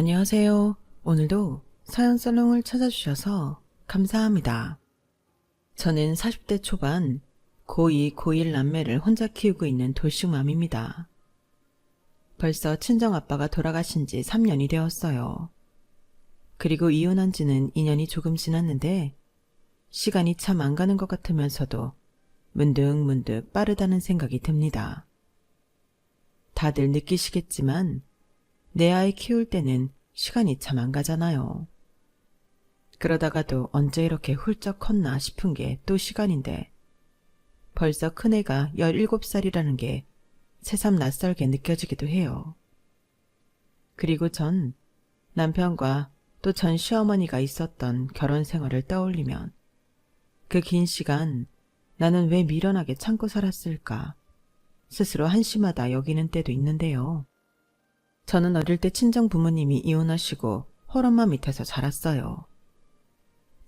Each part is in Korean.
안녕하세요. 오늘도 사연 살롱을 찾아주셔서 감사합니다. 저는 40대 초반 고2, 고1 남매를 혼자 키우고 있는 돌싱맘입니다. 벌써 친정아빠가 돌아가신 지 3년이 되었어요. 그리고 이혼한 지는 2년이 조금 지났는데 시간이 참 안 가는 것 같으면서도 문득문득 빠르다는 생각이 듭니다. 다들 느끼시겠지만 내 아이 키울 때는 시간이 참 안 가잖아요. 그러다가도 언제 이렇게 훌쩍 컸나 싶은 게 또 시간인데 벌써 큰애가 17살이라는 게 새삼 낯설게 느껴지기도 해요. 그리고 전 남편과 또 전 시어머니가 있었던 결혼 생활을 떠올리면 그 긴 시간 나는 왜 미련하게 참고 살았을까 스스로 한심하다 여기는 때도 있는데요. 저는 어릴 때 친정 부모님이 이혼하시고 홀엄마 밑에서 자랐어요.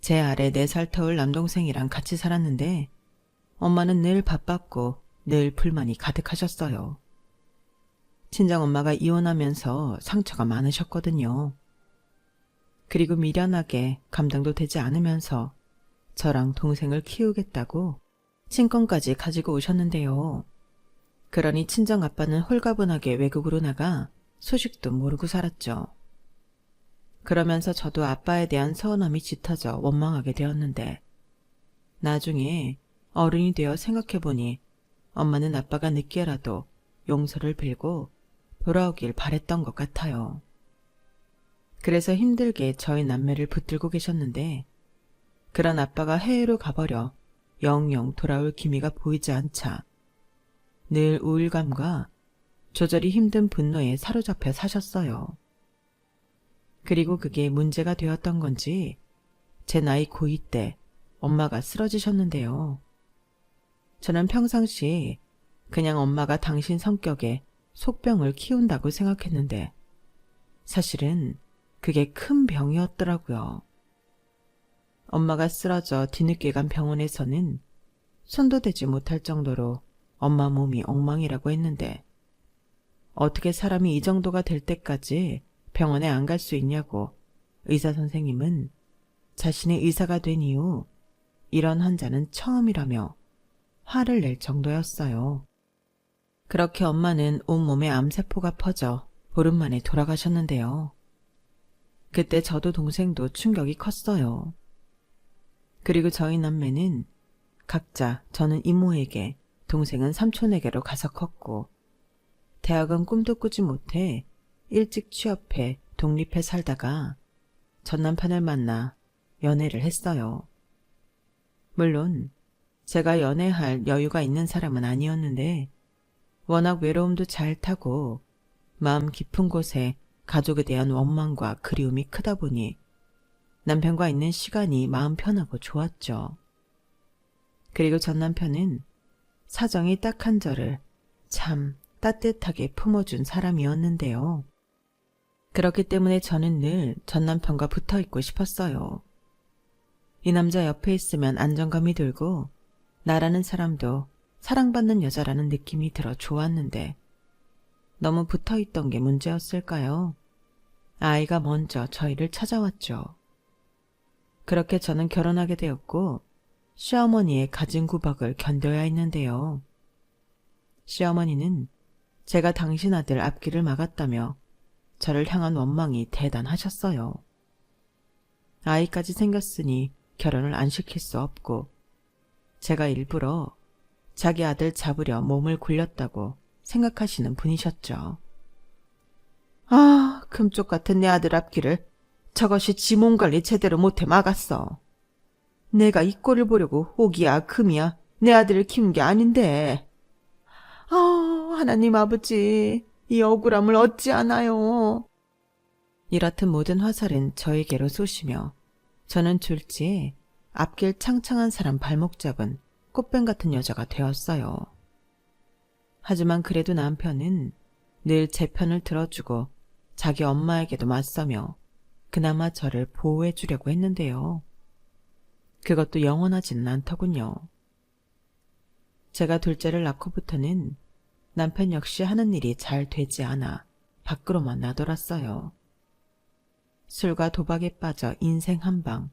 제 아래 4살 터울 남동생이랑 같이 살았는데 엄마는 늘 바빴고 늘 불만이 가득하셨어요. 친정엄마가 이혼하면서 상처가 많으셨거든요. 그리고 미련하게 감당도 되지 않으면서 저랑 동생을 키우겠다고 친권까지 가지고 오셨는데요. 그러니 친정아빠는 홀가분하게 외국으로 나가 소식도 모르고 살았죠. 그러면서 저도 아빠에 대한 서운함이 짙어져 원망하게 되었는데 나중에 어른이 되어 생각해보니 엄마는 아빠가 늦게라도 용서를 빌고 돌아오길 바랬던 것 같아요. 그래서 힘들게 저희 남매를 붙들고 계셨는데 그런 아빠가 해외로 가버려 영영 돌아올 기미가 보이지 않자 늘 우울감과 조절이 힘든 분노에 사로잡혀 사셨어요. 그리고 그게 문제가 되었던 건지 제 나이 고2 때 엄마가 쓰러지셨는데요. 저는 평상시 그냥 엄마가 당신 성격에 속병을 키운다고 생각했는데 사실은 그게 큰 병이었더라고요. 엄마가 쓰러져 뒤늦게 간 병원에서는 손도 대지 못할 정도로 엄마 몸이 엉망이라고 했는데 어떻게 사람이 이 정도가 될 때까지 병원에 안 갈 수 있냐고 의사 선생님은 자신이 의사가 된 이후 이런 환자는 처음이라며 화를 낼 정도였어요. 그렇게 엄마는 온몸에 암세포가 퍼져 보름 만에 돌아가셨는데요. 그때 저도 동생도 충격이 컸어요. 그리고 저희 남매는 각자 저는 이모에게 동생은 삼촌에게로 가서 컸고 대학은 꿈도 꾸지 못해 일찍 취업해 독립해 살다가 전 남편을 만나 연애를 했어요. 물론 제가 연애할 여유가 있는 사람은 아니었는데 워낙 외로움도 잘 타고 마음 깊은 곳에 가족에 대한 원망과 그리움이 크다 보니 남편과 있는 시간이 마음 편하고 좋았죠. 그리고 전 남편은 사정이 딱한 저를 참 따뜻하게 품어준 사람이었는데요. 그렇기 때문에 저는 늘 전 남편과 붙어있고 싶었어요. 이 남자 옆에 있으면 안정감이 들고 나라는 사람도 사랑받는 여자라는 느낌이 들어 좋았는데 너무 붙어있던 게 문제였을까요? 아이가 먼저 저희를 찾아왔죠. 그렇게 저는 결혼하게 되었고 시어머니의 가진 구박을 견뎌야 했는데요. 시어머니는 제가 당신 아들 앞길을 막았다며 저를 향한 원망이 대단하셨어요. 아이까지 생겼으니 결혼을 안 시킬 수 없고 제가 일부러 자기 아들 잡으려 몸을 굴렸다고 생각하시는 분이셨죠. 아, 금쪽 같은 내 아들 앞길을 저것이 지 몸 관리 제대로 못해 막았어. 내가 이 꼴을 보려고 옥이야 금이야 내 아들을 키운 게 아닌데. 하나님 아버지, 이 억울함을 어찌하나요? 이렇듯 모든 화살은 저에게로 쏘시며 저는 졸지에 앞길 창창한 사람 발목 잡은 꽃뱀 같은 여자가 되었어요. 하지만 그래도 남편은 늘 제 편을 들어주고 자기 엄마에게도 맞서며 그나마 저를 보호해 주려고 했는데요. 그것도 영원하지는 않더군요. 제가 둘째를 낳고부터는 남편 역시 하는 일이 잘 되지 않아 밖으로만 나돌았어요. 술과 도박에 빠져 인생 한방,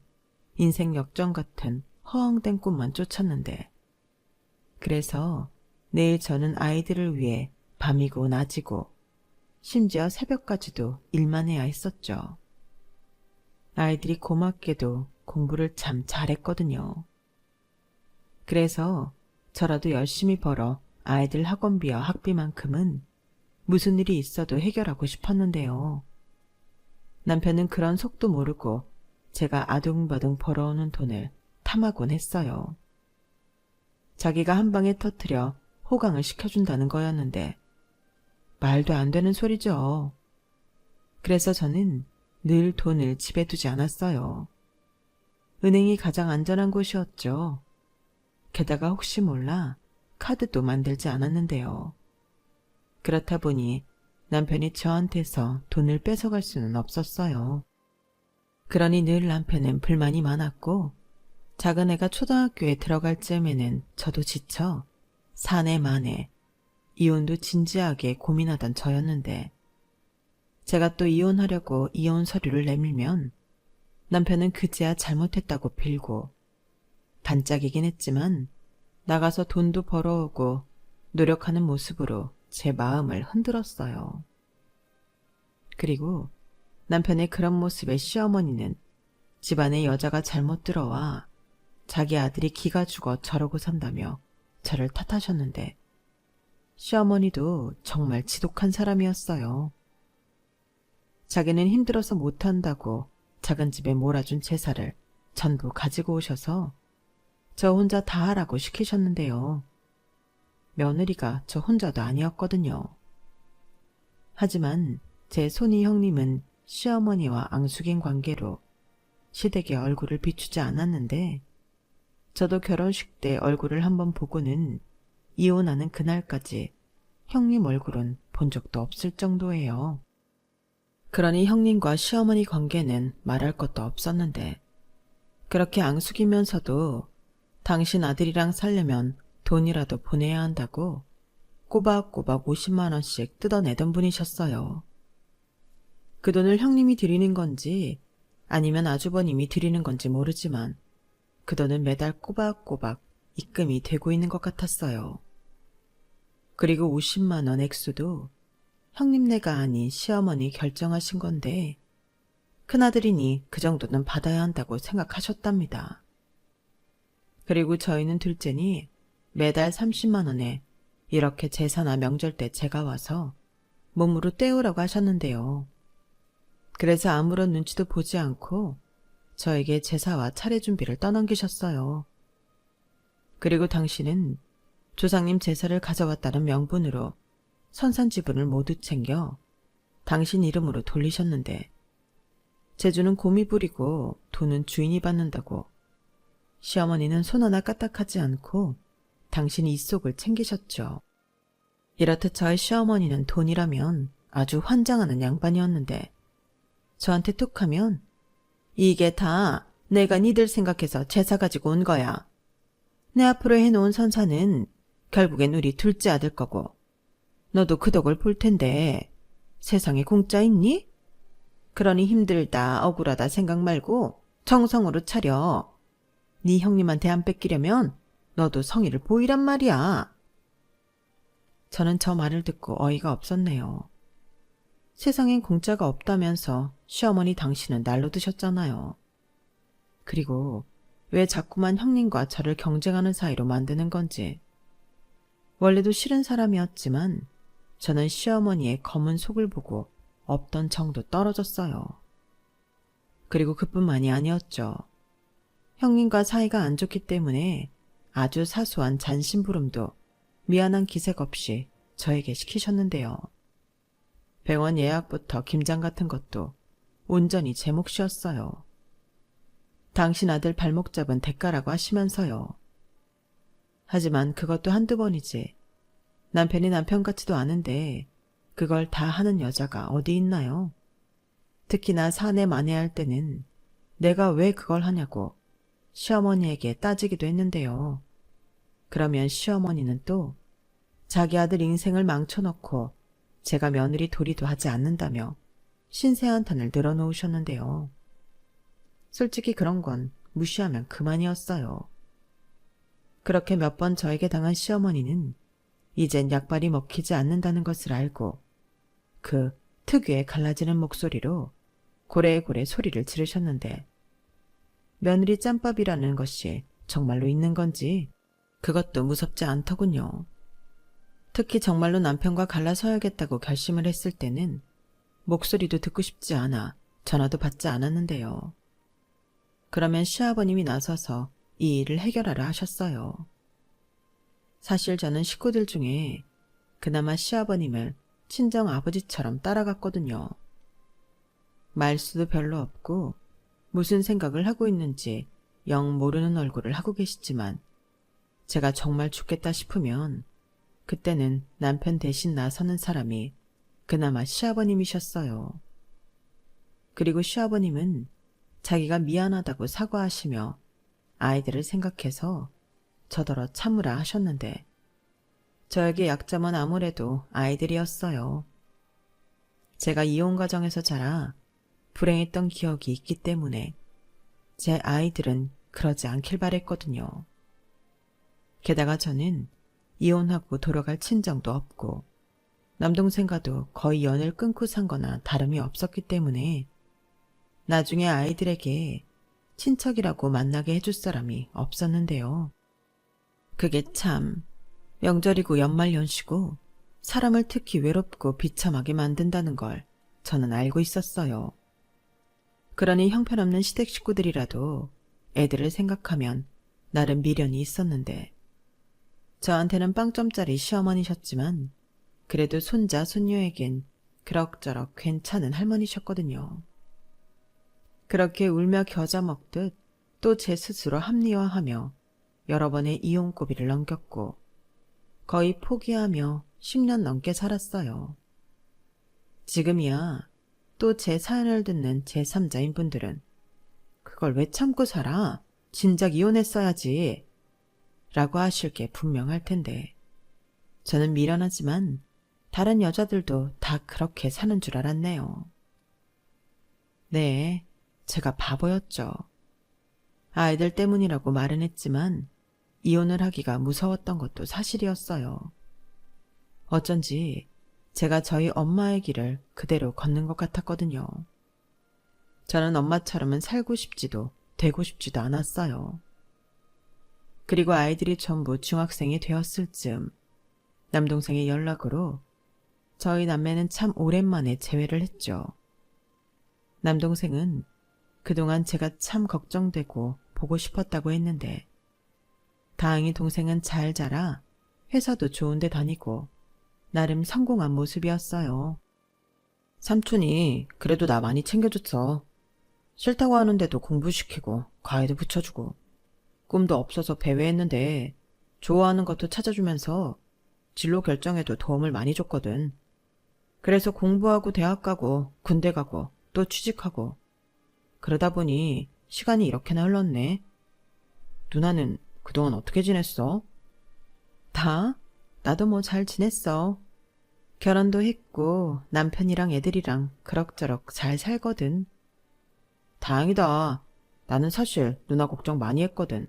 인생 역전 같은 허황된 꿈만 쫓았는데, 그래서 내일 저는 아이들을 위해 밤이고 낮이고 심지어 새벽까지도 일만 해야 했었죠. 아이들이 고맙게도 공부를 참 잘했거든요. 그래서 저라도 열심히 벌어 아이들 학원비와 학비만큼은 무슨 일이 있어도 해결하고 싶었는데요. 남편은 그런 속도 모르고 제가 아둥바둥 벌어오는 돈을 탐하곤 했어요. 자기가 한 방에 터뜨려 호강을 시켜준다는 거였는데 말도 안 되는 소리죠. 그래서 저는 늘 돈을 집에 두지 않았어요. 은행이 가장 안전한 곳이었죠. 게다가 혹시 몰라 카드도 만들지 않았는데요. 그렇다 보니 남편이 저한테서 돈을 뺏어갈 수는 없었어요. 그러니 늘 남편은 불만이 많았고 작은 애가 초등학교에 들어갈 쯤에는 저도 지쳐 사내 만에 이혼도 진지하게 고민하던 저였는데 제가 또 이혼하려고 이혼 서류를 내밀면 남편은 그제야 잘못했다고 빌고 반짝이긴 했지만 나가서 돈도 벌어오고 노력하는 모습으로 제 마음을 흔들었어요. 그리고 남편의 그런 모습에 시어머니는 집안에 여자가 잘못 들어와 자기 아들이 기가 죽어 저러고 산다며 저를 탓하셨는데 시어머니도 정말 지독한 사람이었어요. 자기는 힘들어서 못한다고 작은 집에 몰아준 제사를 전부 가지고 오셔서 저 혼자 다 하라고 시키셨는데요. 며느리가 저 혼자도 아니었거든요. 하지만 제 손이 형님은 시어머니와 앙숙인 관계로 시댁의 얼굴을 비추지 않았는데 저도 결혼식 때 얼굴을 한번 보고는 이혼하는 그날까지 형님 얼굴은 본 적도 없을 정도예요. 그러니 형님과 시어머니 관계는 말할 것도 없었는데 그렇게 앙숙이면서도 당신 아들이랑 살려면 돈이라도 보내야 한다고 꼬박꼬박 50만 원씩 뜯어내던 분이셨어요. 그 돈을 형님이 드리는 건지 아니면 아주버님이 드리는 건지 모르지만 그 돈은 매달 꼬박꼬박 입금이 되고 있는 것 같았어요. 그리고 50만 원 액수도 형님네가 아닌 시어머니 결정하신 건데 큰아들이니 그 정도는 받아야 한다고 생각하셨답니다. 그리고 저희는 둘째니 매달 30만 원에 이렇게 제사나 명절 때 제가 와서 몸으로 떼우라고 하셨는데요. 그래서 아무런 눈치도 보지 않고 저에게 제사와 차례 준비를 떠넘기셨어요. 그리고 당신은 조상님 제사를 가져왔다는 명분으로 선산 지분을 모두 챙겨 당신 이름으로 돌리셨는데 제주는 곰이 부리고 돈은 주인이 받는다고 시어머니는 손 하나 까딱하지 않고 당신 이속을 챙기셨죠. 이렇듯 저의 시어머니는 돈이라면 아주 환장하는 양반이었는데 저한테 툭하면 이게 다 내가 니들 생각해서 제사 가지고 온 거야. 내 앞으로 해놓은 선사는 결국엔 우리 둘째 아들 거고 너도 그 덕을 볼 텐데 세상에 공짜 있니? 그러니 힘들다 억울하다 생각 말고 정성으로 차려. 네 형님한테 안 뺏기려면 너도 성의를 보이란 말이야. 저는 저 말을 듣고 어이가 없었네요. 세상엔 공짜가 없다면서 시어머니 당신은 날로 드셨잖아요. 그리고 왜 자꾸만 형님과 저를 경쟁하는 사이로 만드는 건지. 원래도 싫은 사람이었지만 저는 시어머니의 검은 속을 보고 없던 정도 떨어졌어요. 그리고 그뿐만이 아니었죠. 형님과 사이가 안 좋기 때문에 아주 사소한 잔심부름도 미안한 기색 없이 저에게 시키셨는데요. 병원 예약부터 김장 같은 것도 온전히 제 몫이었어요. 당신 아들 발목 잡은 대가라고 하시면서요. 하지만 그것도 한두 번이지. 남편이 남편 같지도 않은데 그걸 다 하는 여자가 어디 있나요? 특히나 사내 만회할 때는 내가 왜 그걸 하냐고 시어머니에게 따지기도 했는데요. 그러면 시어머니는 또 자기 아들 인생을 망쳐놓고 제가 며느리 도리도 하지 않는다며 신세 한탄을 늘어놓으셨는데요. 솔직히 그런 건 무시하면 그만이었어요. 그렇게 몇 번 저에게 당한 시어머니는 이젠 약발이 먹히지 않는다는 것을 알고 그 특유의 갈라지는 목소리로 고래고래 소리를 지르셨는데 며느리 짬밥이라는 것이 정말로 있는 건지 그것도 무섭지 않더군요. 특히 정말로 남편과 갈라서야겠다고 결심을 했을 때는 목소리도 듣고 싶지 않아 전화도 받지 않았는데요. 그러면 시아버님이 나서서 이 일을 해결하려 하셨어요. 사실 저는 식구들 중에 그나마 시아버님을 친정 아버지처럼 따라갔거든요. 말수도 별로 없고 무슨 생각을 하고 있는지 영 모르는 얼굴을 하고 계시지만 제가 정말 죽겠다 싶으면 그때는 남편 대신 나서는 사람이 그나마 시아버님이셨어요. 그리고 시아버님은 자기가 미안하다고 사과하시며 아이들을 생각해서 저더러 참으라 하셨는데 저에게 약점은 아무래도 아이들이었어요. 제가 이혼 과정에서 자라 불행했던 기억이 있기 때문에 제 아이들은 그러지 않길 바랬거든요. 게다가 저는 이혼하고 돌아갈 친정도 없고 남동생과도 거의 연을 끊고 산 거나 다름이 없었기 때문에 나중에 아이들에게 친척이라고 만나게 해줄 사람이 없었는데요. 그게 참 명절이고 연말연시고 사람을 특히 외롭고 비참하게 만든다는 걸 저는 알고 있었어요. 그러니 형편없는 시댁 식구들이라도 애들을 생각하면 나름 미련이 있었는데 저한테는 빵점짜리 시어머니셨지만 그래도 손자 손녀에겐 그럭저럭 괜찮은 할머니셨거든요. 그렇게 울며 겨자 먹듯 또 제 스스로 합리화하며 여러 번의 이혼 고비를 넘겼고 거의 포기하며 10년 넘게 살았어요. 지금이야 또 제 사연을 듣는 제3자인 분들은 그걸 왜 참고 살아? 진작 이혼했어야지 라고 하실 게 분명할 텐데 저는 미련하지만 다른 여자들도 다 그렇게 사는 줄 알았네요. 네, 제가 바보였죠. 아이들 때문이라고 말은 했지만 이혼을 하기가 무서웠던 것도 사실이었어요. 어쩐지 제가 저희 엄마의 길을 그대로 걷는 것 같았거든요. 저는 엄마처럼은 살고 싶지도 되고 싶지도 않았어요. 그리고 아이들이 전부 중학생이 되었을 즈음 남동생의 연락으로 저희 남매는 참 오랜만에 재회를 했죠. 남동생은 그동안 제가 참 걱정되고 보고 싶었다고 했는데 다행히 동생은 잘 자라 회사도 좋은 데 다니고 나름 성공한 모습이었어요. 삼촌이 그래도 나 많이 챙겨줬어. 싫다고 하는데도 공부시키고 과외도 붙여주고 꿈도 없어서 배회했는데 좋아하는 것도 찾아주면서 진로 결정에도 도움을 많이 줬거든. 그래서 공부하고 대학 가고 군대 가고 또 취직하고 그러다 보니 시간이 이렇게나 흘렀네. 누나는 그동안 어떻게 지냈어? 다? 나도 뭐 잘 지냈어. 결혼도 했고 남편이랑 애들이랑 그럭저럭 잘 살거든. 다행이다. 나는 사실 누나 걱정 많이 했거든.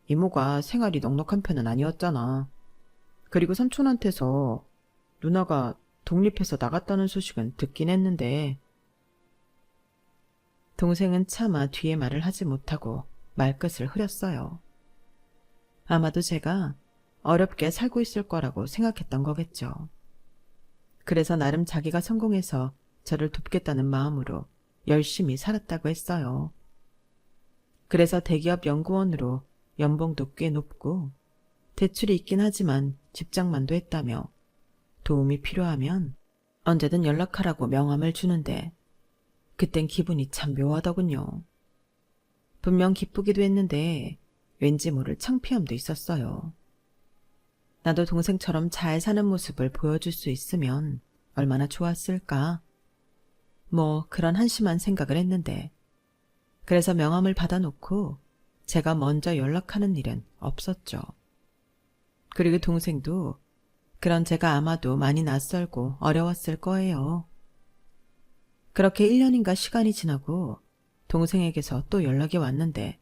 이모가 생활이 넉넉한 편은 아니었잖아. 그리고 삼촌한테서 누나가 독립해서 나갔다는 소식은 듣긴 했는데 동생은 차마 뒤에 말을 하지 못하고 말끝을 흐렸어요. 아마도 제가 어렵게 살고 있을 거라고 생각했던 거겠죠. 그래서 나름 자기가 성공해서 저를 돕겠다는 마음으로 열심히 살았다고 했어요. 그래서 대기업 연구원으로 연봉도 꽤 높고 대출이 있긴 하지만 집장만도 했다며 도움이 필요하면 언제든 연락하라고 명함을 주는데 그땐 기분이 참 묘하더군요. 분명 기쁘기도 했는데 왠지 모를 창피함도 있었어요. 나도 동생처럼 잘 사는 모습을 보여줄 수 있으면 얼마나 좋았을까. 뭐 그런 한심한 생각을 했는데 그래서 명함을 받아놓고 제가 먼저 연락하는 일은 없었죠. 그리고 동생도 그런 제가 아마도 많이 낯설고 어려웠을 거예요. 그렇게 1년인가 시간이 지나고 동생에게서 또 연락이 왔는데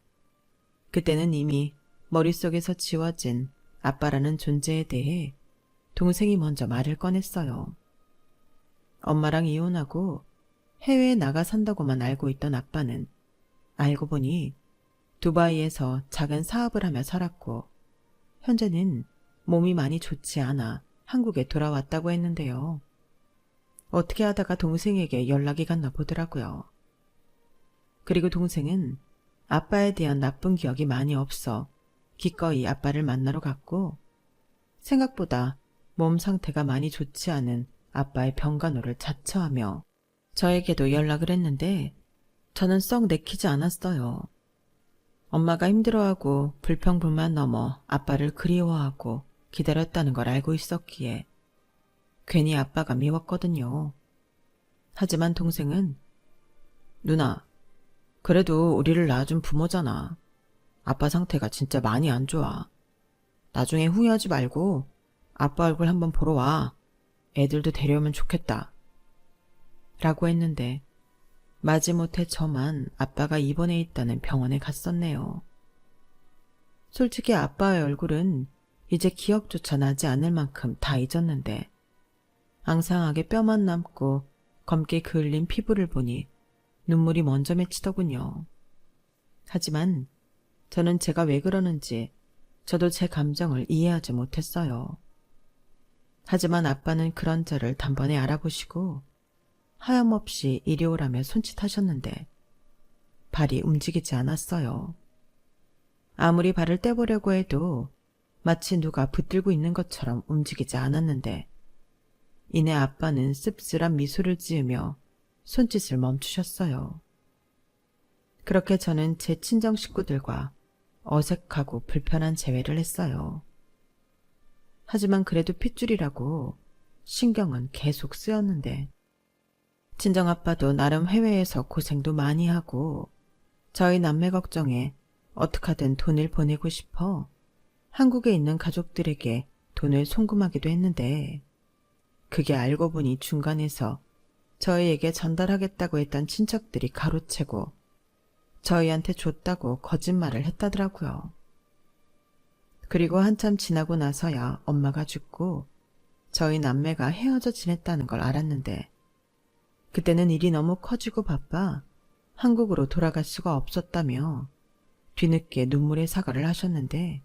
그때는 이미 머릿속에서 지워진 아빠라는 존재에 대해 동생이 먼저 말을 꺼냈어요. 엄마랑 이혼하고 해외에 나가 산다고만 알고 있던 아빠는 알고 보니 두바이에서 작은 사업을 하며 살았고 현재는 몸이 많이 좋지 않아 한국에 돌아왔다고 했는데요. 어떻게 하다가 동생에게 연락이 갔나 보더라고요. 그리고 동생은 아빠에 대한 나쁜 기억이 많이 없어 기꺼이 아빠를 만나러 갔고 생각보다 몸 상태가 많이 좋지 않은 아빠의 병간호를 자처하며 저에게도 연락을 했는데 저는 썩 내키지 않았어요. 엄마가 힘들어하고 불평불만 넘어 아빠를 그리워하고 기다렸다는 걸 알고 있었기에 괜히 아빠가 미웠거든요. 하지만 동생은 누나, 그래도 우리를 낳아준 부모잖아. 아빠 상태가 진짜 많이 안 좋아. 나중에 후회하지 말고 아빠 얼굴 한번 보러 와. 애들도 데려오면 좋겠다. 라고 했는데 마지못해 저만 아빠가 입원해 있다는 병원에 갔었네요. 솔직히 아빠의 얼굴은 이제 기억조차 나지 않을 만큼 다 잊었는데 앙상하게 뼈만 남고 검게 그을린 피부를 보니 눈물이 먼저 맺히더군요. 하지만 저는 제가 왜 그러는지 저도 제 감정을 이해하지 못했어요. 하지만 아빠는 그런 저를 단번에 알아보시고 하염없이 이리 오라며 손짓하셨는데 발이 움직이지 않았어요. 아무리 발을 떼보려고 해도 마치 누가 붙들고 있는 것처럼 움직이지 않았는데 이내 아빠는 씁쓸한 미소를 지으며 손짓을 멈추셨어요. 그렇게 저는 제 친정 식구들과 어색하고 불편한 재회를 했어요. 하지만 그래도 핏줄이라고 신경은 계속 쓰였는데 친정아빠도 나름 해외에서 고생도 많이 하고 저희 남매 걱정에 어떡하든 돈을 보내고 싶어 한국에 있는 가족들에게 돈을 송금하기도 했는데 그게 알고 보니 중간에서 저희에게 전달하겠다고 했던 친척들이 가로채고 저희한테 줬다고 거짓말을 했다더라고요. 그리고 한참 지나고 나서야 엄마가 죽고 저희 남매가 헤어져 지냈다는 걸 알았는데 그때는 일이 너무 커지고 바빠 한국으로 돌아갈 수가 없었다며 뒤늦게 눈물의 사과를 하셨는데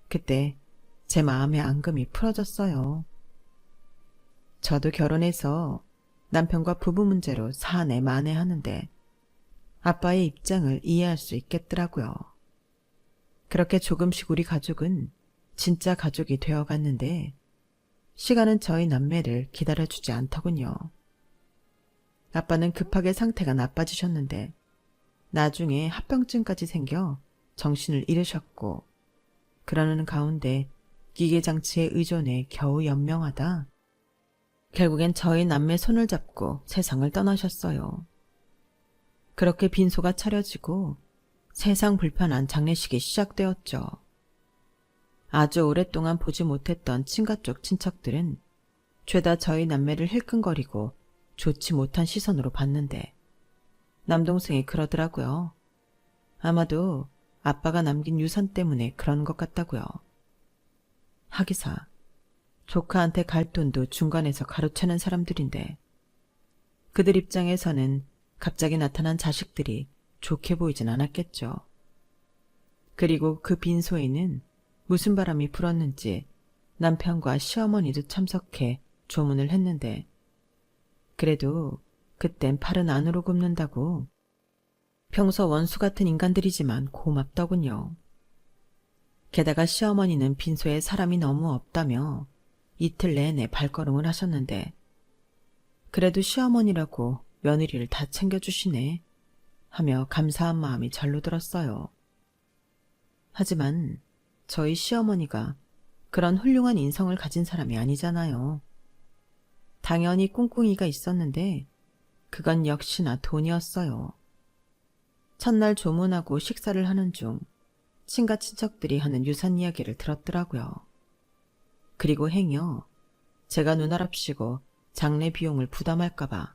그때 제 마음의 앙금이 풀어졌어요. 저도 결혼해서 남편과 부부 문제로 사내 만회하는데 아빠의 입장을 이해할 수 있겠더라고요. 그렇게 조금씩 우리 가족은 진짜 가족이 되어갔는데 시간은 저희 남매를 기다려주지 않더군요. 아빠는 급하게 상태가 나빠지셨는데 나중에 합병증까지 생겨 정신을 잃으셨고 그러는 가운데 기계장치에 의존해 겨우 연명하다 결국엔 저희 남매 손을 잡고 세상을 떠나셨어요. 그렇게 빈소가 차려지고 세상 불편한 장례식이 시작되었죠. 아주 오랫동안 보지 못했던 친가 쪽 친척들은 죄다 저희 남매를 힐끔거리고 좋지 못한 시선으로 봤는데 남동생이 그러더라고요. 아마도 아빠가 남긴 유산 때문에 그런 것 같다고요. 하기사, 조카한테 갈 돈도 중간에서 가로채는 사람들인데 그들 입장에서는 갑자기 나타난 자식들이 좋게 보이진 않았겠죠. 그리고 그 빈소에는 무슨 바람이 불었는지 남편과 시어머니도 참석해 조문을 했는데 그래도 그땐 팔은 안으로 굽는다고 평소 원수 같은 인간들이지만 고맙더군요. 게다가 시어머니는 빈소에 사람이 너무 없다며 이틀 내내 발걸음을 하셨는데 그래도 시어머니라고 며느리를 다 챙겨주시네 하며 감사한 마음이 절로 들었어요. 하지만 저희 시어머니가 그런 훌륭한 인성을 가진 사람이 아니잖아요. 당연히 꿍꿍이가 있었는데 그건 역시나 돈이었어요. 첫날 조문하고 식사를 하는 중 친가 친척들이 하는 유산 이야기를 들었더라고요. 그리고 행여 제가 눈알없이고 장례 비용을 부담할까봐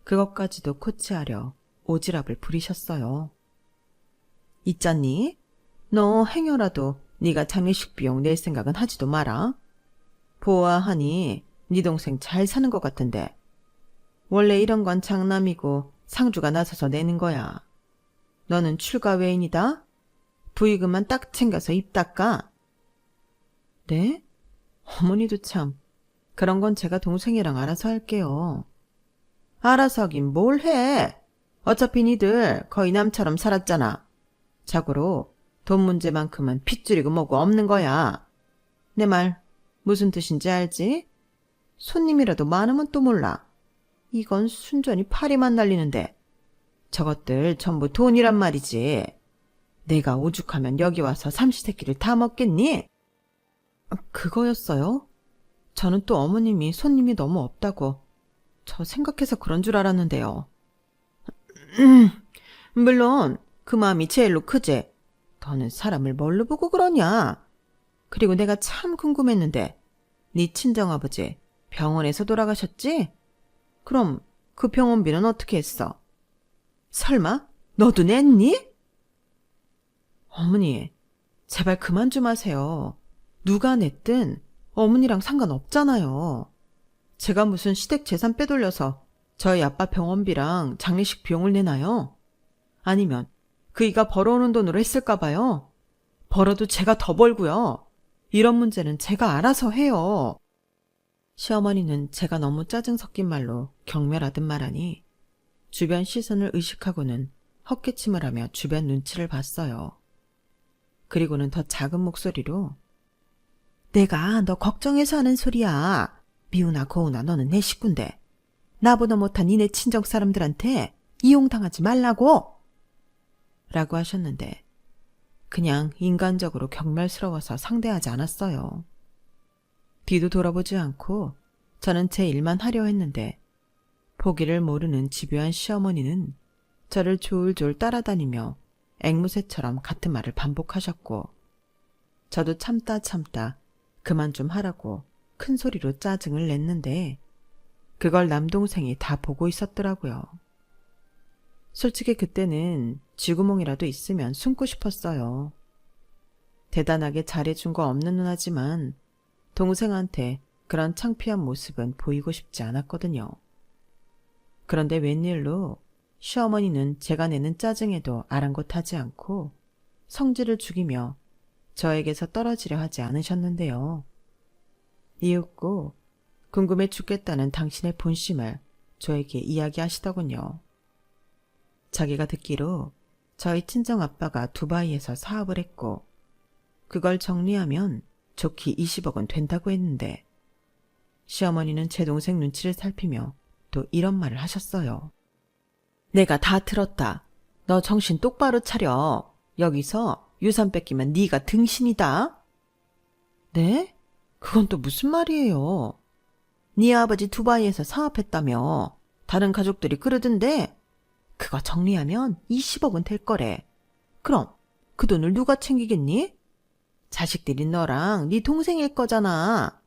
그것까지도 코치하려 오지랖을 부리셨어요. 있잖니? 너 행여라도 네가 장례식 비용 낼 생각은 하지도 마라. 보아하니 네 동생 잘 사는 것 같은데. 원래 이런 건 장남이고 상주가 나서서 내는 거야. 너는 출가 외인이다. 부의금만 딱 챙겨서 입 닦아. 네? 어머니도 참. 그런 건 제가 동생이랑 알아서 할게요. 알아서 하긴 뭘 해. 어차피 니들 거의 남처럼 살았잖아. 자고로 돈 문제만큼은 핏줄이고 뭐고 없는 거야. 내 말 무슨 뜻인지 알지? 손님이라도 많으면 또 몰라. 이건 순전히 파리만 날리는데 저것들 전부 돈이란 말이지. 내가 오죽하면 여기 와서 삼시세끼를 다 먹겠니? 그거였어요? 저는 또 어머님이 손님이 너무 없다고 저 생각해서 그런 줄 알았는데요. 물론 그 마음이 제일로 크지. 너는 사람을 뭘로 보고 그러냐? 그리고 내가 참 궁금했는데 네 친정아버지 병원에서 돌아가셨지? 그럼 그 병원비는 어떻게 했어? 설마 너도 냈니? 어머니, 제발 그만 좀 하세요. 누가 냈든 어머니랑 상관없잖아요. 제가 무슨 시댁 재산 빼돌려서 저희 아빠 병원비랑 장례식 비용을 내나요? 아니면 그이가 벌어오는 돈으로 했을까 봐요. 벌어도 제가 더 벌고요. 이런 문제는 제가 알아서 해요. 시어머니는 제가 너무 짜증 섞인 말로 경멸하듯 말하니 주변 시선을 의식하고는 헛기침을 하며 주변 눈치를 봤어요. 그리고는 더 작은 목소리로 내가 너 걱정해서 하는 소리야. 미우나 고우나 너는 내 식구인데 나보다 못한 니네 친정 사람들한테 이용당하지 말라고! 라고 하셨는데 그냥 인간적으로 경멸스러워서 상대하지 않았어요. 뒤도 돌아보지 않고 저는 제 일만 하려 했는데 보기를 모르는 집요한 시어머니는 저를 졸졸 따라다니며 앵무새처럼 같은 말을 반복하셨고 저도 참다 그만 좀 하라고 큰 소리로 짜증을 냈는데 그걸 남동생이 다 보고 있었더라고요. 솔직히 그때는 쥐구멍이라도 있으면 숨고 싶었어요. 대단하게 잘해준 거 없는 누나지만 동생한테 그런 창피한 모습은 보이고 싶지 않았거든요. 그런데 웬일로 시어머니는 제가 내는 짜증에도 아랑곳하지 않고 성질을 죽이며 저에게서 떨어지려 하지 않으셨는데요. 이윽고 궁금해 죽겠다는 당신의 본심을 저에게 이야기하시더군요. 자기가 듣기로 저희 친정아빠가 두바이에서 사업을 했고 그걸 정리하면 좋게 20억은 된다고 했는데 시어머니는 제 동생 눈치를 살피며 또 이런 말을 하셨어요. 내가 다 들었다. 너 정신 똑바로 차려. 여기서 유산 뺏기면 네가 등신이다. 네? 그건 또 무슨 말이에요? 네 아버지 두바이에서 사업했다며. 다른 가족들이 그러던데 그거 정리하면 20억은 될 거래. 그럼 그 돈을 누가 챙기겠니? 자식들이 너랑 네 동생일 거잖아.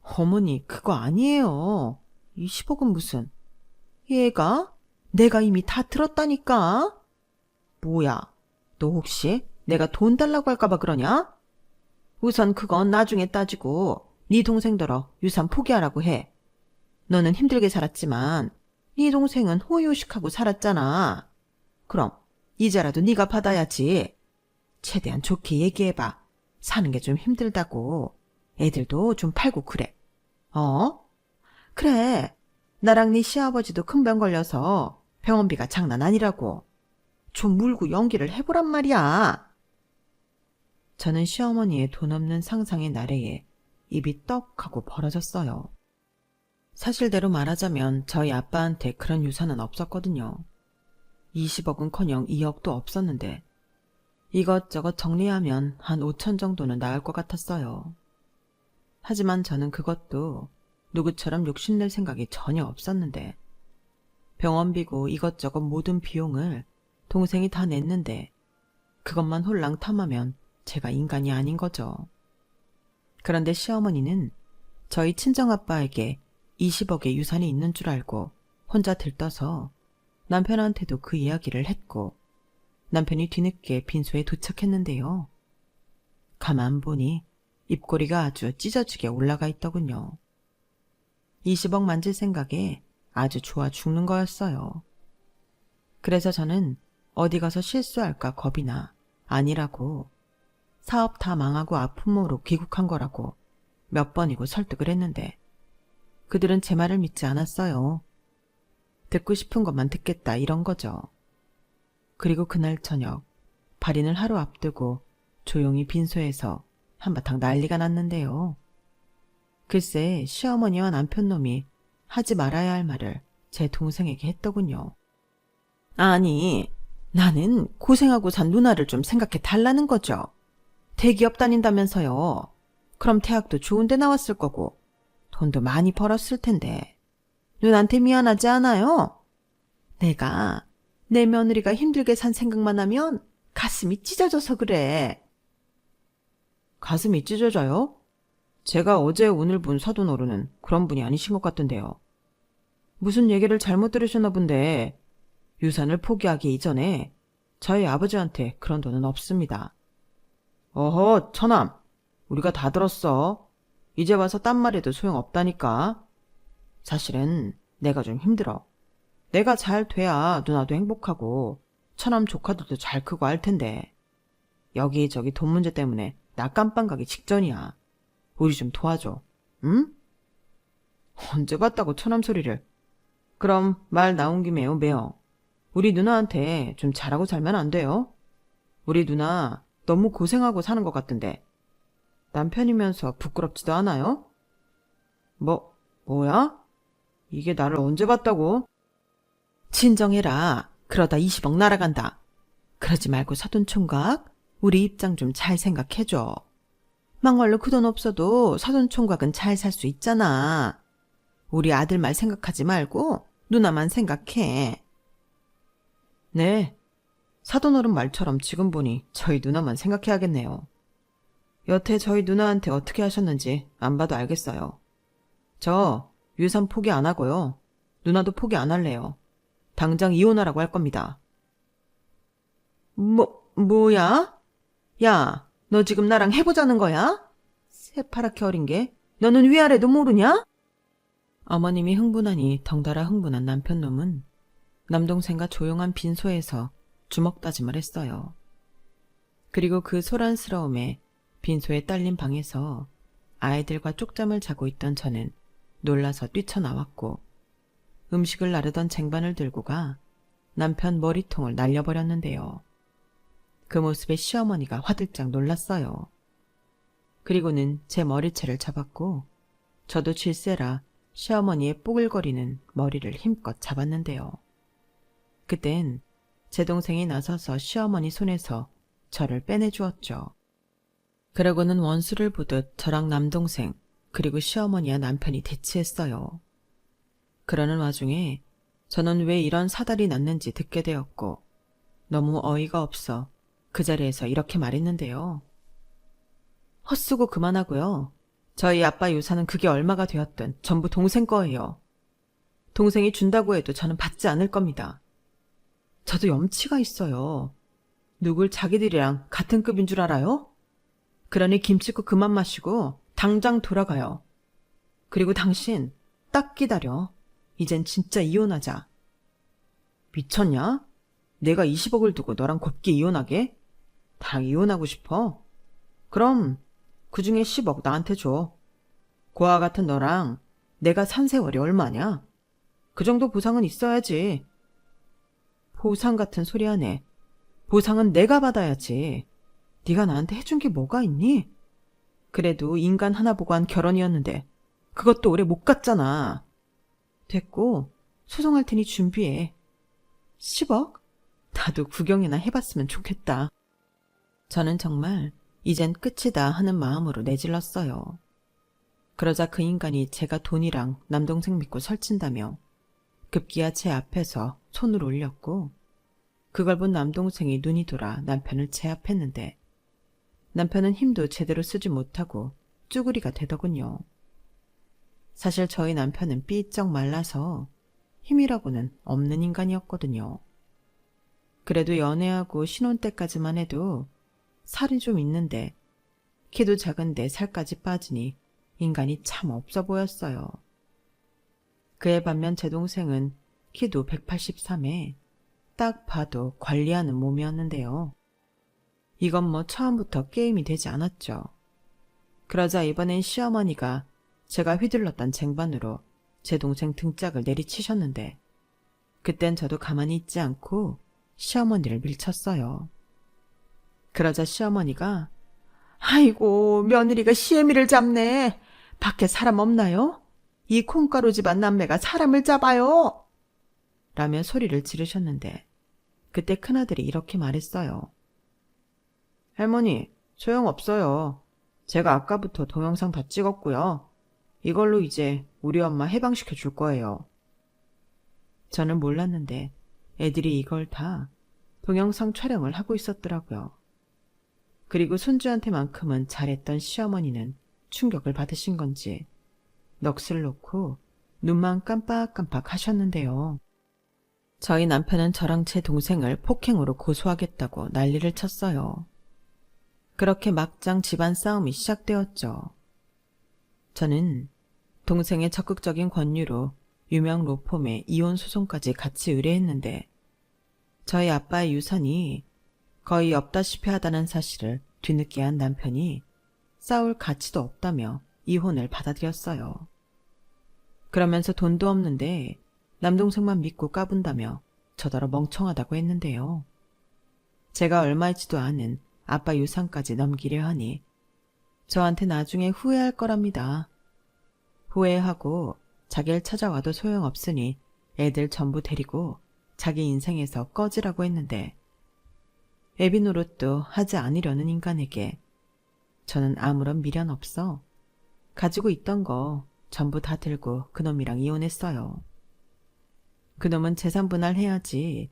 어머니 그거 아니에요. 20억은 무슨. 얘가? 내가 이미 다 들었다니까. 뭐야, 너 혹시 내가 돈 달라고 할까봐 그러냐? 우선 그건 나중에 따지고 네 동생더러 유산 포기하라고 해. 너는 힘들게 살았지만 네 동생은 호의호식하고 살았잖아. 그럼 이자라도 네가 받아야지. 최대한 좋게 얘기해봐. 사는 게 좀 힘들다고. 애들도 좀 팔고 그래. 그래. 나랑 네 시아버지도 큰 병 걸려서 병원비가 장난 아니라고. 좀 물고 연기를 해보란 말이야. 저는 시어머니의 돈 없는 상상의 나래에 입이 떡 하고 벌어졌어요. 사실대로 말하자면 저희 아빠한테 그런 유산은 없었거든요. 20억은커녕 2억도 없었는데 이것저것 정리하면 한 5천 정도는 나올 것 같았어요. 하지만 저는 그것도 누구처럼 욕심낼 생각이 전혀 없었는데 병원비고 이것저것 모든 비용을 동생이 다 냈는데 그것만 홀랑 탐하면 제가 인간이 아닌 거죠. 그런데 시어머니는 저희 친정아빠에게 20억의 유산이 있는 줄 알고 혼자 들떠서 남편한테도 그 이야기를 했고 남편이 뒤늦게 빈소에 도착했는데요. 가만 보니 입꼬리가 아주 찢어지게 올라가 있더군요. 20억 만질 생각에 아주 좋아 죽는 거였어요. 그래서 저는 어디 가서 실수할까 겁이 나 아니라고, 사업 다 망하고 아픈 몸으로 귀국한 거라고 몇 번이고 설득을 했는데 그들은 제 말을 믿지 않았어요. 듣고 싶은 것만 듣겠다 이런 거죠. 그리고 그날 저녁 발인을 하루 앞두고 조용히 빈소에서 한바탕 난리가 났는데요. 글쎄 시어머니와 남편놈이 하지 말아야 할 말을 제 동생에게 했더군요. 아니, 나는 고생하고 산 누나를 좀 생각해 달라는 거죠. 대기업 다닌다면서요. 그럼 대학도 좋은 데 나왔을 거고 돈도 많이 벌었을 텐데 누나한테 미안하지 않아요? 내가 내 며느리가 힘들게 산 생각만 하면 가슴이 찢어져서 그래. 가슴이 찢어져요? 제가 어제 오늘 본 사돈어른은 그런 분이 아니신 것 같던데요. 무슨 얘기를 잘못 들으셨나 본데 유산을 포기하기 이전에 저희 아버지한테 그런 돈은 없습니다. 어허, 처남. 우리가 다 들었어. 이제 와서 딴 말해도 소용없다니까. 사실은 내가 좀 힘들어. 내가 잘 돼야 누나도 행복하고 처남 조카들도 잘 크고 할 텐데 여기저기 돈 문제 때문에 나 깜빵 가기 직전이야. 우리 좀 도와줘. 응? 언제 봤다고 처남 소리를. 그럼 말 나온 김에 매요. 우리 누나한테 좀 잘하고 살면 안 돼요? 우리 누나 너무 고생하고 사는 것 같던데. 남편이면서 부끄럽지도 않아요? 뭐야? 이게 나를 언제 봤다고? 진정해라. 그러다 20억 날아간다. 그러지 말고 사돈총각, 우리 입장 좀 잘 생각해줘. 막말로 그 돈 없어도 사돈총각은 잘 살 수 있잖아. 우리 아들 말 생각하지 말고 누나만 생각해. 네, 사돈어른 말처럼 지금 보니 저희 누나만 생각해야겠네요. 여태 저희 누나한테 어떻게 하셨는지 안 봐도 알겠어요. 저 유산 포기 안 하고요. 누나도 포기 안 할래요. 당장 이혼하라고 할 겁니다. 뭐야? 야, 너 지금 나랑 해보자는 거야? 새파랗게 어린 게 너는 위아래도 모르냐? 어머님이 흥분하니 덩달아 흥분한 남편놈은 남동생과 조용한 빈소에서 주먹다짐을 했어요. 그리고 그 소란스러움에 빈소에 딸린 방에서 아이들과 쪽잠을 자고 있던 저는 놀라서 뛰쳐나왔고 음식을 나르던 쟁반을 들고 가 남편 머리통을 날려버렸는데요. 그 모습에 시어머니가 화들짝 놀랐어요. 그리고는 제 머리채를 잡았고 저도 질세라 시어머니의 뽀글거리는 머리를 힘껏 잡았는데요. 그땐 제 동생이 나서서 시어머니 손에서 저를 빼내주었죠. 그러고는 원수를 보듯 저랑 남동생 그리고 시어머니와 남편이 대치했어요. 그러는 와중에 저는 왜 이런 사달이 났는지 듣게 되었고 너무 어이가 없어 그 자리에서 이렇게 말했는데요. 헛수고 그만하고요. 저희 아빠 유산은 그게 얼마가 되었든 전부 동생 거예요. 동생이 준다고 해도 저는 받지 않을 겁니다. 저도 염치가 있어요. 누굴 자기들이랑 같은 급인 줄 알아요? 그러니 김치국 그만 마시고 당장 돌아가요. 그리고 당신 딱 기다려. 이젠 진짜 이혼하자. 미쳤냐? 내가 20억을 두고 너랑 곱게 이혼하게? 다 이혼하고 싶어? 그럼 그중에 10억 나한테 줘. 고아 같은 너랑 내가 산 세월이 얼마냐? 그 정도 보상은 있어야지. 보상 같은 소리 하네. 보상은 내가 받아야지. 네가 나한테 해준 게 뭐가 있니? 그래도 인간 하나 보고 한 결혼이었는데 그것도 오래 못 갔잖아. 됐고 소송할 테니 준비해. 10억? 나도 구경이나 해봤으면 좋겠다. 저는 정말 이젠 끝이다 하는 마음으로 내질렀어요. 그러자 그 인간이 제가 돈이랑 남동생 믿고 설친다며 급기야 제 앞에서 손을 올렸고 그걸 본 남동생이 눈이 돌아 남편을 제압했는데 남편은 힘도 제대로 쓰지 못하고 쭈구리가 되더군요. 사실 저희 남편은 삐쩍 말라서 힘이라고는 없는 인간이었거든요. 그래도 연애하고 신혼 때까지만 해도 살이 좀 있는데 키도 작은데 살까지 빠지니 인간이 참 없어 보였어요. 그에 반면 제 동생은 키도 183에 딱 봐도 관리하는 몸이었는데요. 이건 뭐 처음부터 게임이 되지 않았죠. 그러자 이번엔 시어머니가 제가 휘둘렀던 쟁반으로 제 동생 등짝을 내리치셨는데 그땐 저도 가만히 있지 않고 시어머니를 밀쳤어요. 그러자 시어머니가 아이고 며느리가 시애미를 잡네. 밖에 사람 없나요? 이 콩가루 집안 남매가 사람을 잡아요. 라며 소리를 지르셨는데 그때 큰아들이 이렇게 말했어요. 할머니 소용없어요. 제가 아까부터 동영상 다 찍었고요. 이걸로 이제 우리 엄마 해방시켜 줄 거예요. 저는 몰랐는데 애들이 이걸 다 동영상 촬영을 하고 있었더라고요. 그리고 손주한테만큼은 잘했던 시어머니는 충격을 받으신 건지 넋을 놓고 눈만 깜빡깜빡 하셨는데요. 저희 남편은 저랑 제 동생을 폭행으로 고소하겠다고 난리를 쳤어요. 그렇게 막장 집안 싸움이 시작되었죠. 저는 동생의 적극적인 권유로 유명 로펌의 이혼 소송까지 같이 의뢰했는데 저희 아빠의 유산이 거의 없다시피 하다는 사실을 뒤늦게 한 남편이 싸울 가치도 없다며 이혼을 받아들였어요. 그러면서 돈도 없는데 남동생만 믿고 까분다며 저더러 멍청하다고 했는데요. 제가 얼마일지도 않은 아빠 유산까지 넘기려 하니 저한테 나중에 후회할 거랍니다. 후회하고 자기를 찾아와도 소용없으니 애들 전부 데리고 자기 인생에서 꺼지라고 했는데 애비 노릇도 하지 않으려는 인간에게 저는 아무런 미련 없어 가지고 있던 거 전부 다 들고 그놈이랑 이혼했어요. 그놈은 재산 분할해야지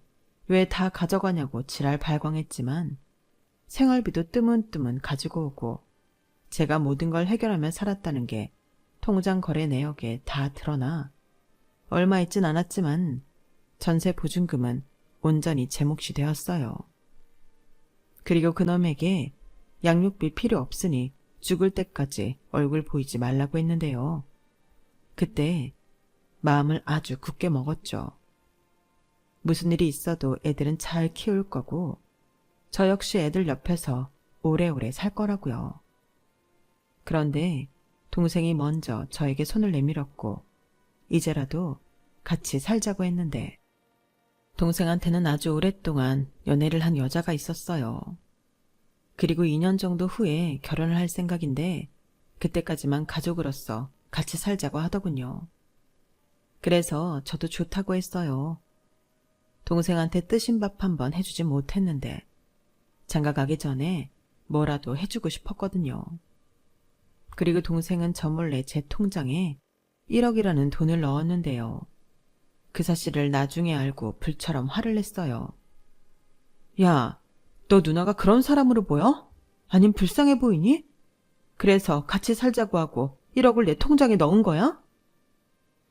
왜 다 가져가냐고 지랄 발광했지만 생활비도 뜨문뜨문 가지고 오고 제가 모든 걸 해결하며 살았다는 게 통장 거래 내역에 다 드러나 얼마 있진 않았지만 전세 보증금은 온전히 제 몫이 되었어요. 그리고 그놈에게 양육비 필요 없으니 죽을 때까지 얼굴 보이지 말라고 했는데요. 그때 마음을 아주 굳게 먹었죠. 무슨 일이 있어도 애들은 잘 키울 거고 저 역시 애들 옆에서 오래오래 살 거라고요. 그런데 동생이 먼저 저에게 손을 내밀었고 이제라도 같이 살자고 했는데 동생한테는 아주 오랫동안 연애를 한 여자가 있었어요. 그리고 2년 정도 후에 결혼을 할 생각인데 그때까지만 가족으로서 같이 살자고 하더군요. 그래서 저도 좋다고 했어요. 동생한테 뜨신 밥 한번 해주지 못했는데 장가 가기 전에 뭐라도 해주고 싶었거든요. 그리고 동생은 저 몰래 제 통장에 1억이라는 돈을 넣었는데요. 그 사실을 나중에 알고 불처럼 화를 냈어요. 야, 너 누나가 그런 사람으로 보여? 아님 불쌍해 보이니? 그래서 같이 살자고 하고 1억을 내 통장에 넣은 거야?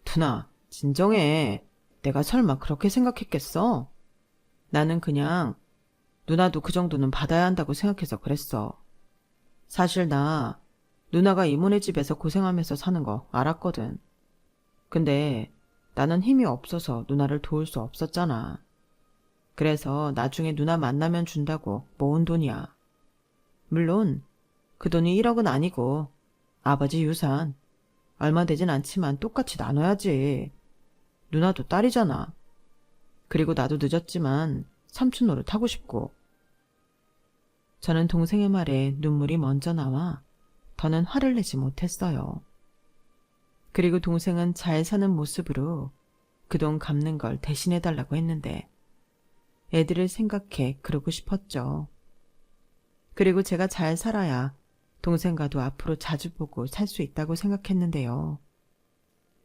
누나, 진정해. 내가 설마 그렇게 생각했겠어? 나는 그냥 누나도 그 정도는 받아야 한다고 생각해서 그랬어. 사실 나 누나가 이모네 집에서 고생하면서 사는 거 알았거든. 근데 나는 힘이 없어서 누나를 도울 수 없었잖아. 그래서 나중에 누나 만나면 준다고 모은 돈이야. 물론 그 돈이 1억은 아니고 아버지 유산 얼마 되진 않지만 똑같이 나눠야지. 누나도 딸이잖아. 그리고 나도 늦었지만 삼촌 노릇 하고 싶고. 저는 동생의 말에 눈물이 먼저 나와 더는 화를 내지 못했어요. 그리고 동생은 잘 사는 모습으로 그 돈 갚는 걸 대신해달라고 했는데 애들을 생각해 그러고 싶었죠. 그리고 제가 잘 살아야 동생과도 앞으로 자주 보고 살 수 있다고 생각했는데요.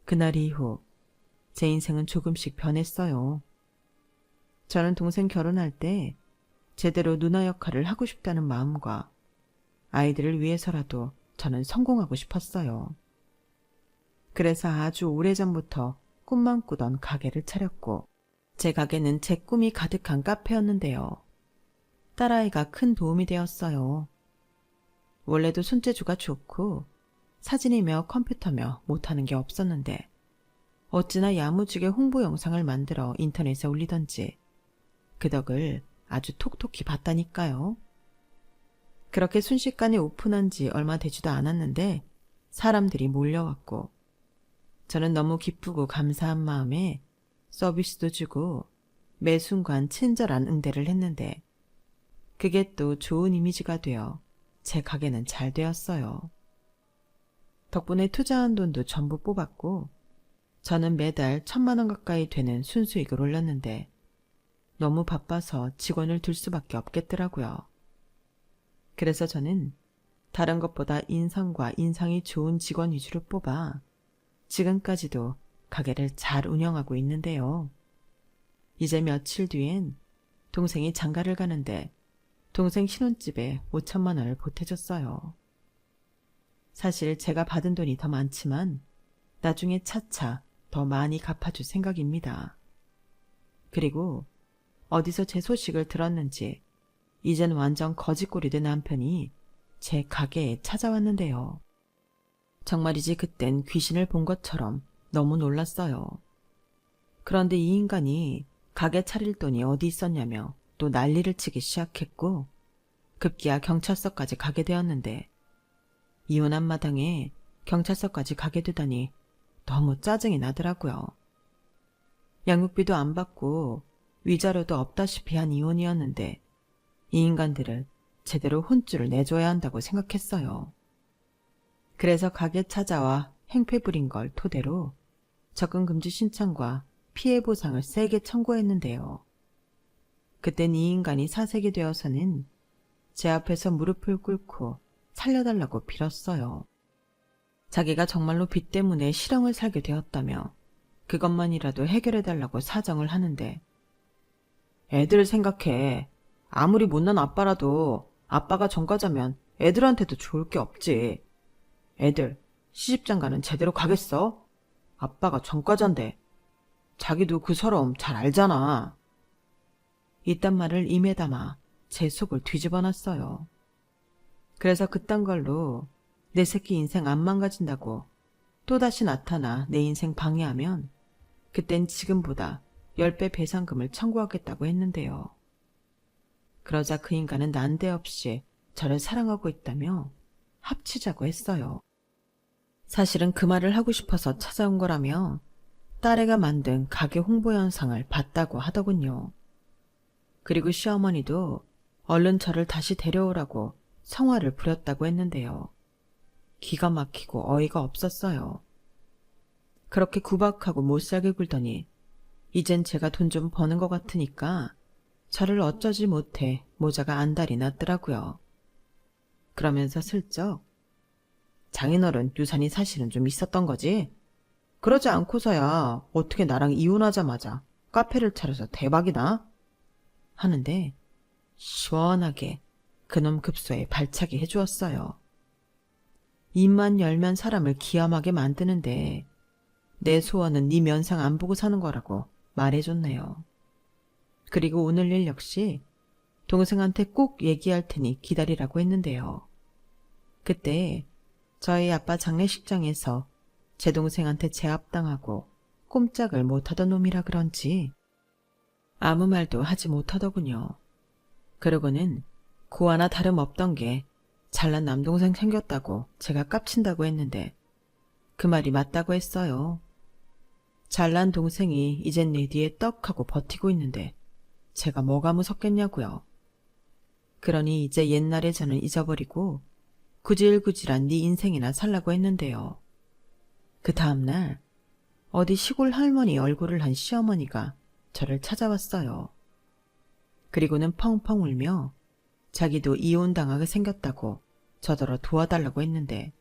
그날 이후 제 인생은 조금씩 변했어요. 저는 동생 결혼할 때 제대로 누나 역할을 하고 싶다는 마음과 아이들을 위해서라도 저는 성공하고 싶었어요. 그래서 아주 오래전부터 꿈만 꾸던 가게를 차렸고, 제 가게는 제 꿈이 가득한 카페였는데요. 딸아이가 큰 도움이 되었어요. 원래도 손재주가 좋고 사진이며 컴퓨터며 못하는 게 없었는데 어찌나 야무지게 홍보 영상을 만들어 인터넷에 올리던지 그 덕을 아주 톡톡히 봤다니까요. 그렇게 순식간에 오픈한 지 얼마 되지도 않았는데 사람들이 몰려왔고 저는 너무 기쁘고 감사한 마음에 서비스도 주고 매 순간 친절한 응대를 했는데 그게 또 좋은 이미지가 되어 제 가게는 잘 되었어요. 덕분에 투자한 돈도 전부 뽑았고 저는 매달 1,000만 원 가까이 되는 순수익을 올렸는데 너무 바빠서 직원을 둘 수밖에 없겠더라고요. 그래서 저는 다른 것보다 인성과 인상이 좋은 직원 위주로 뽑아 지금까지도 가게를 잘 운영하고 있는데요. 이제 며칠 뒤엔 동생이 장가를 가는데 동생 신혼집에 5,000만 원을 보태줬어요. 사실 제가 받은 돈이 더 많지만 나중에 차차 더 많이 갚아줄 생각입니다. 그리고 어디서 제 소식을 들었는지 이젠 완전 거지꼴이 된 남편이 제 가게에 찾아왔는데요. 정말이지 그땐 귀신을 본 것처럼 너무 놀랐어요. 그런데 이 인간이 가게 차릴 돈이 어디 있었냐며 또 난리를 치기 시작했고 급기야 경찰서까지 가게 되었는데 이혼한 마당에 경찰서까지 가게 되다니 너무 짜증이 나더라고요. 양육비도 안 받고 위자료도 없다시피 한 이혼이었는데 이 인간들을 제대로 혼쭐을 내줘야 한다고 생각했어요. 그래서 가게 찾아와 행패 부린 걸 토대로 접근금지 신청과 피해 보상을 세게 청구했는데요. 그땐 이 인간이 사색이 되어서는 제 앞에서 무릎을 꿇고 살려달라고 빌었어요. 자기가 정말로 빚 때문에 실형을 살게 되었다며 그것만이라도 해결해달라고 사정을 하는데 애들을 생각해. 아무리 못난 아빠라도 아빠가 전과자면 애들한테도 좋을 게 없지. 애들 시집장가는 제대로 가겠어? 아빠가 전과자인데 자기도 그 서러움 잘 알잖아. 이딴 말을 입에 담아 제 속을 뒤집어 놨어요. 그래서 그딴 걸로 내 새끼 인생 안 망가진다고 또다시 나타나 내 인생 방해하면 그땐 지금보다 10배 배상금을 청구하겠다고 했는데요. 그러자 그 인간은 난데없이 저를 사랑하고 있다며 합치자고 했어요. 사실은 그 말을 하고 싶어서 찾아온 거라며 딸애가 만든 가게 홍보 영상을 봤다고 하더군요. 그리고 시어머니도 얼른 저를 다시 데려오라고 성화를 부렸다고 했는데요. 기가 막히고 어이가 없었어요. 그렇게 구박하고 못살게 굴더니 이젠 제가 돈 좀 버는 것 같으니까 저를 어쩌지 못해 모자가 안달이 났더라고요. 그러면서 슬쩍 장인어른 유산이 사실은 좀 있었던 거지? 그러지 않고서야 어떻게 나랑 이혼하자마자 카페를 차려서 대박이나? 하는데 시원하게 그놈 급소에 발차기 해주었어요. 입만 열면 사람을 기함하게 만드는데 내 소원은 네 면상 안 보고 사는 거라고 말해줬네요. 그리고 오늘 일 역시 동생한테 꼭 얘기할 테니 기다리라고 했는데요. 그때 저희 아빠 장례식장에서 제 동생한테 제압당하고 꼼짝을 못하던 놈이라 그런지 아무 말도 하지 못하더군요. 그러고는 고아나 다름없던 게 잘난 남동생 생겼다고 제가 깝친다고 했는데 그 말이 맞다고 했어요. 잘난 동생이 이젠 내 뒤에 떡하고 버티고 있는데 제가 뭐가 무섭겠냐고요. 그러니 이제 옛날의 저는 잊어버리고 구질구질한 네 인생이나 살라고 했는데요. 그 다음날 어디 시골 할머니 얼굴을 한 시어머니가 저를 찾아왔어요. 그리고는 펑펑 울며 자기도 이혼당하게 생겼다고 저더러 도와달라고 했는데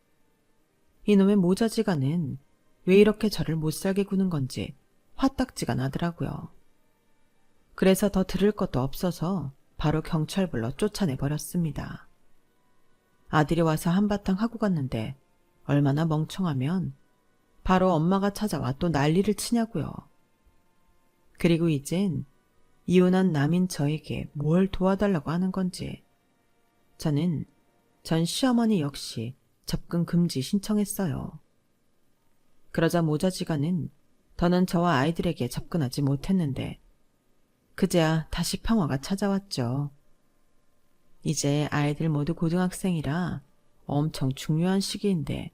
이놈의 모자지간은 왜 이렇게 저를 못살게 구는 건지 화딱지가 나더라고요. 그래서 더 들을 것도 없어서 바로 경찰 불러 쫓아내버렸습니다. 아들이 와서 한바탕 하고 갔는데 얼마나 멍청하면 바로 엄마가 찾아와 또 난리를 치냐고요. 그리고 이젠 이혼한 남인 저에게 뭘 도와달라고 하는 건지. 저는 전 시어머니 역시 접근 금지 신청했어요. 그러자 모자지간은 더는 저와 아이들에게 접근하지 못했는데 그제야 다시 평화가 찾아왔죠. 이제 아이들 모두 고등학생이라 엄청 중요한 시기인데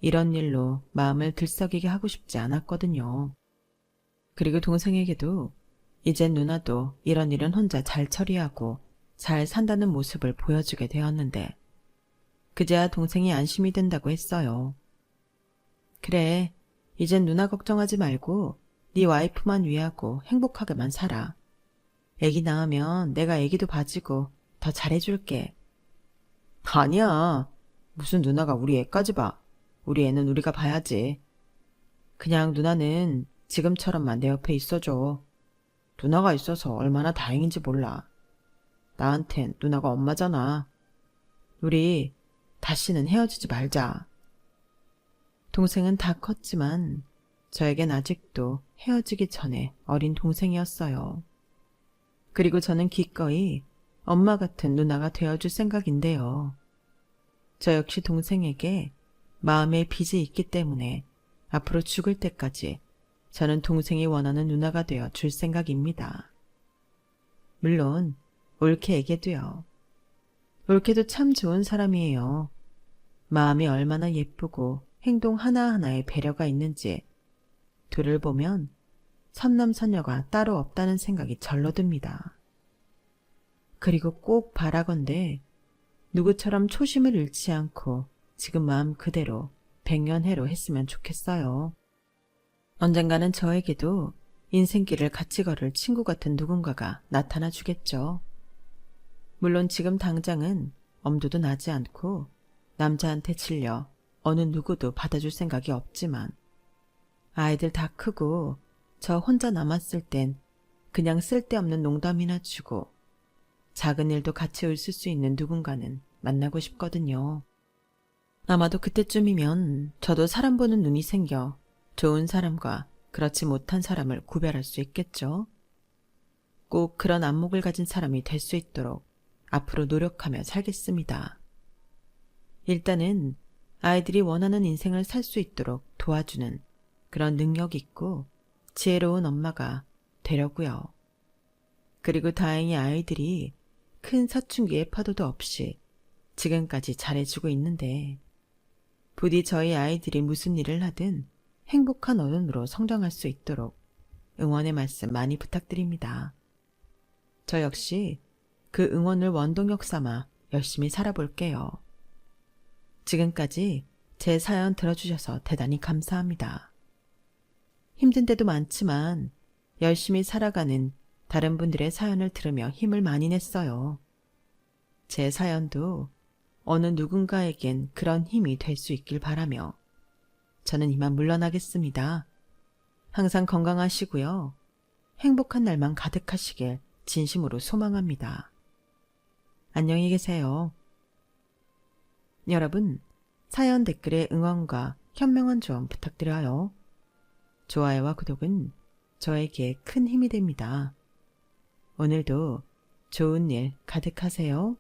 이런 일로 마음을 들썩이게 하고 싶지 않았거든요. 그리고 동생에게도 이젠 누나도 이런 일은 혼자 잘 처리하고 잘 산다는 모습을 보여주게 되었는데 그제야 동생이 안심이 된다고 했어요. 그래, 이젠 누나 걱정하지 말고 네 와이프만 위하고 행복하게만 살아. 애기 낳으면 내가 애기도 봐주고 더 잘해줄게. 아니야. 무슨 누나가 우리 애까지 봐. 우리 애는 우리가 봐야지. 그냥 누나는 지금처럼만 내 옆에 있어줘. 누나가 있어서 얼마나 다행인지 몰라. 나한텐 누나가 엄마잖아. 우리 다시는 헤어지지 말자. 동생은 다 컸지만 저에겐 아직도 헤어지기 전에 어린 동생이었어요. 그리고 저는 기꺼이 엄마 같은 누나가 되어줄 생각인데요. 저 역시 동생에게 마음의 빚이 있기 때문에 앞으로 죽을 때까지 저는 동생이 원하는 누나가 되어 줄 생각입니다. 물론 올케에게도요. 올케도 참 좋은 사람이에요. 마음이 얼마나 예쁘고 행동 하나하나에 배려가 있는지 둘을 보면 선남선녀가 따로 없다는 생각이 절로 듭니다. 그리고 꼭 바라건대 누구처럼 초심을 잃지 않고 지금 마음 그대로 백년해로 했으면 좋겠어요. 언젠가는 저에게도 인생길을 같이 걸을 친구 같은 누군가가 나타나 주겠죠. 물론 지금 당장은 엄두도 나지 않고 남자한테 질려 어느 누구도 받아줄 생각이 없지만 아이들 다 크고 저 혼자 남았을 땐 그냥 쓸데없는 농담이나 치고 작은 일도 같이 웃을 수 있는 누군가는 만나고 싶거든요. 아마도 그때쯤이면 저도 사람 보는 눈이 생겨 좋은 사람과 그렇지 못한 사람을 구별할 수 있겠죠. 꼭 그런 안목을 가진 사람이 될 수 있도록 앞으로 노력하며 살겠습니다. 일단은 아이들이 원하는 인생을 살 수 있도록 도와주는 그런 능력 있고 지혜로운 엄마가 되려고요. 그리고 다행히 아이들이 큰 사춘기의 파도도 없이 지금까지 잘해주고 있는데 부디 저희 아이들이 무슨 일을 하든 행복한 어른으로 성장할 수 있도록 응원의 말씀 많이 부탁드립니다. 저 역시 그 응원을 원동력 삼아 열심히 살아볼게요. 지금까지 제 사연 들어주셔서 대단히 감사합니다. 힘든 때도 많지만 열심히 살아가는 다른 분들의 사연을 들으며 힘을 많이 냈어요. 제 사연도 어느 누군가에겐 그런 힘이 될 수 있길 바라며 저는 이만 물러나겠습니다. 항상 건강하시고요. 행복한 날만 가득하시길 진심으로 소망합니다. 안녕히 계세요. 여러분, 사연 댓글에 응원과 현명한 조언 부탁드려요. 좋아요와 구독은 저에게 큰 힘이 됩니다. 오늘도 좋은 일 가득하세요.